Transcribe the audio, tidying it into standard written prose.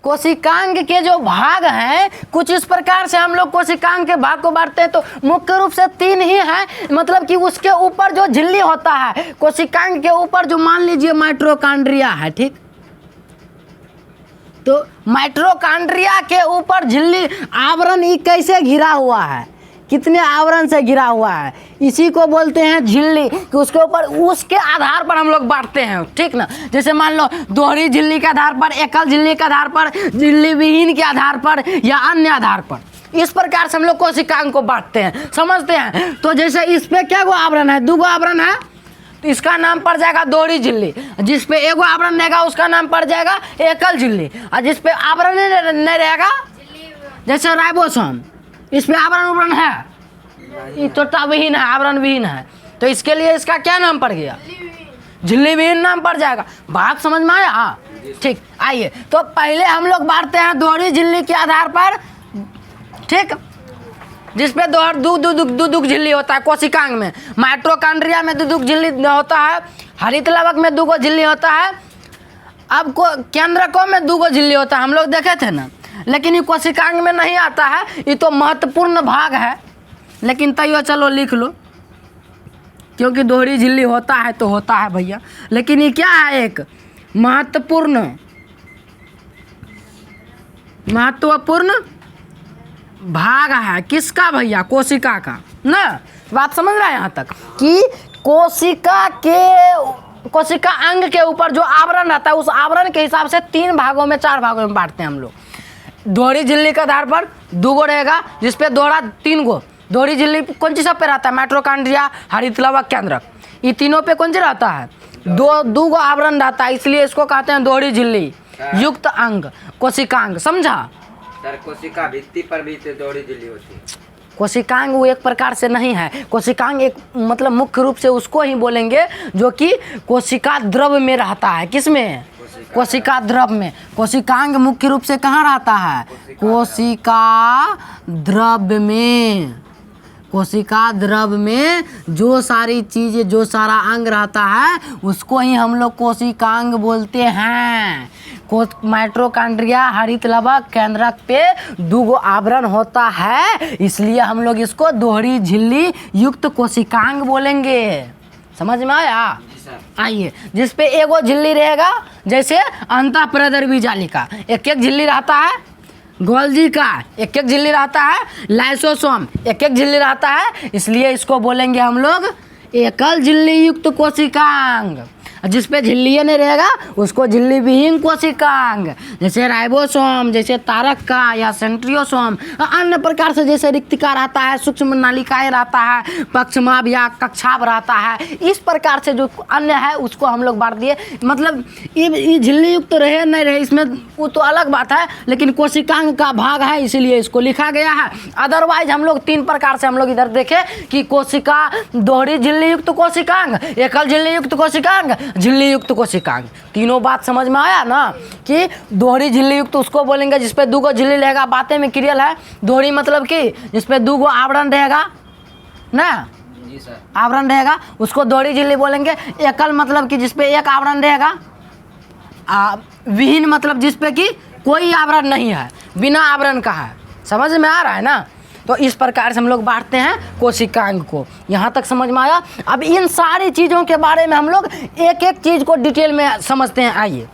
कोशिकांग के जो भाग हैं कुछ इस प्रकार से हम लोग कोशिकांग के भाग को बांटते हैं। तो मुख्य रूप से 3 ही है, मतलब कि उसके ऊपर जो झिल्ली होता है, कोशिकांग के ऊपर जो मान लीजिए माइटोकॉन्ड्रिया है, ठीक, तो माइटोकॉन्ड्रिया के ऊपर झिल्ली आवरण ये कैसे घिरा हुआ है, कितने आवरण से घिरा हुआ है, इसी को बोलते हैं झिल्ली। कि उसके ऊपर उसके आधार पर हम लोग बांटते हैं, ठीक ना। जैसे मान लो दोहरी झिल्ली के आधार पर, एकल झिल्ली के आधार पर, झिल्ली विहीन के आधार पर या अन्य आधार पर, इस प्रकार से हम लोग कोशिकांग को बांटते हैं, समझते हैं। तो जैसे इस पे क्या गो आवरण है, 2 गो आवरण है, तो इसका नाम पड़ जाएगा दोहरी झिल्ली। जिस पे 1 गो आवरण रहेगा उसका नाम पड़ जाएगा एकल झिल्ली। और जिस पे आवरण नहीं रहेगा, जैसे राइबोसोम, इस पे आवरण है, ये तो विहीन है, आवरण विहीन है, तो इसके लिए इसका क्या नाम पड़ गया, झिल्ली विहीन नाम पड़ जाएगा। बात समझ में आया? हाँ, ठीक। आइए, तो पहले हम लोग बांटते हैं दोहरी झिल्ली के आधार पर, ठीक, जिसपे दो झिल्ली होता है कोशिकांग में, माइटोकॉन्ड्रिया में 2 झिल्ली होता है, हरित लवक में 2 झिल्ली होता है, अब केंद्रकों में 2 झिल्ली होता है, हम लोग देखे थे ना। लेकिन ये कोशिकांग में नहीं आता है, ये तो महत्वपूर्ण भाग है, लेकिन तैयो चलो लिख लो, क्योंकि दोहरी झिल्ली होता है तो होता है भैया। लेकिन ये क्या है, एक महत्वपूर्ण भाग है, किसका भैया, कोशिका का ना। बात समझ रहा है यहाँ तक कि कोशिका अंग के ऊपर जो आवरण रहता है, उस आवरण के हिसाब से 3 भागों में 4 भागों में बांटते हैं हम लोग। दोहरी झिल्ली के आधार पर 2 गो रहेगा, जिसपे दोहरा 3 गो। दोहरी झिल्ली कौन सी सब पे रहता है, माइटोकॉन्ड्रिया, हरित लवक, केंद्रक, ये तीनों पे कौन सी रहता है, 2 गो आवरण रहता है, इसलिए इसको कहते हैं दोहरी झिल्ली युक्त अंग, कोशिकांग। समझा सर? कोशिका भित्ति पर भी तो दोहरी झिल्ली होती है। कोशिकांग वो एक प्रकार से नहीं है, कोशिकांग एक मतलब मुख्य रूप से उसको ही बोलेंगे जो कि कोशिका द्रव में रहता है। किसमें? कोशिका द्रव में। कोशिकांग मुख्य रूप से कहाँ रहता है, कोशिका द्रव में। कोशिका द्रव में जो सारी चीज़ें, जो सारा अंग रहता है, उसको ही हम लोग कोशिकांग बोलते हैं। माइटोकॉन्ड्रिया, हरित लवक, केंद्रक पे 2 गो आवरण होता है, इसलिए हम लोग इसको दोहरी झिल्ली युक्त कोशिकांग बोलेंगे। समझ में आया? आइए, जिस पे 1 गो झिल्ली रहेगा, जैसे अंतःप्रदर्भी जालिका 1-1 झिल्ली रहता है, गोल्जी का 1-1 झिल्ली रहता है, लाइसोसोम 1-1 झिल्ली रहता है, इसलिए इसको बोलेंगे हम लोग एकल झिल्ली युक्त कोशिकांग। जिस पे झिल्ली नहीं रहेगा उसको झिल्ली विहीन कोशिकांग, जैसे राइबोसोम, जैसे तारक का या सेंट्रियोसोम, अन्य प्रकार से जैसे रिक्तिका रहता है, सूक्ष्म नालिकाएं रहता है, पक्षमाभ या कक्षाभ रहता है, इस प्रकार से जो अन्य है उसको हम लोग बांट दिए। मतलब ये झिल्ली युक्त रहे नहीं रहे इसमें वो तो अलग बात है, लेकिन कोशिकांग का भाग है इसीलिए इसको लिखा गया है। अदरवाइज हम लोग 3 प्रकार से हम लोग इधर देखे कि कोशिका दोहरी झिल्ली युक्त कोशिकांग, एकल झिल्ली युक्त कोशिकांग, झिल्ली युक्त कोशिकांग। तीनों बात समझ में आया ना कि दोहरी झिल्ली युक्त उसको बोलेंगे जिसपे 2 गो झिल्ली रहेगा, बातें में क्लियर है। दोहरी मतलब कि जिसपे 2 गो आवरण रहेगा ना, जी सर, आवरण रहेगा उसको दोहरी झिल्ली बोलेंगे। एकल मतलब कि जिसपे 1 आवरण रहेगा। विहीन मतलब जिसपे कि कोई आवरण नहीं है, बिना आवरण का है। समझ में आ रहा है ना? तो इस प्रकार से हम लोग बांटते हैं कोशिकांग को। यहाँ तक समझ में आया? अब इन सारी चीज़ों के बारे में हम लोग एक-एक चीज़ को डिटेल में समझते हैं। आइए।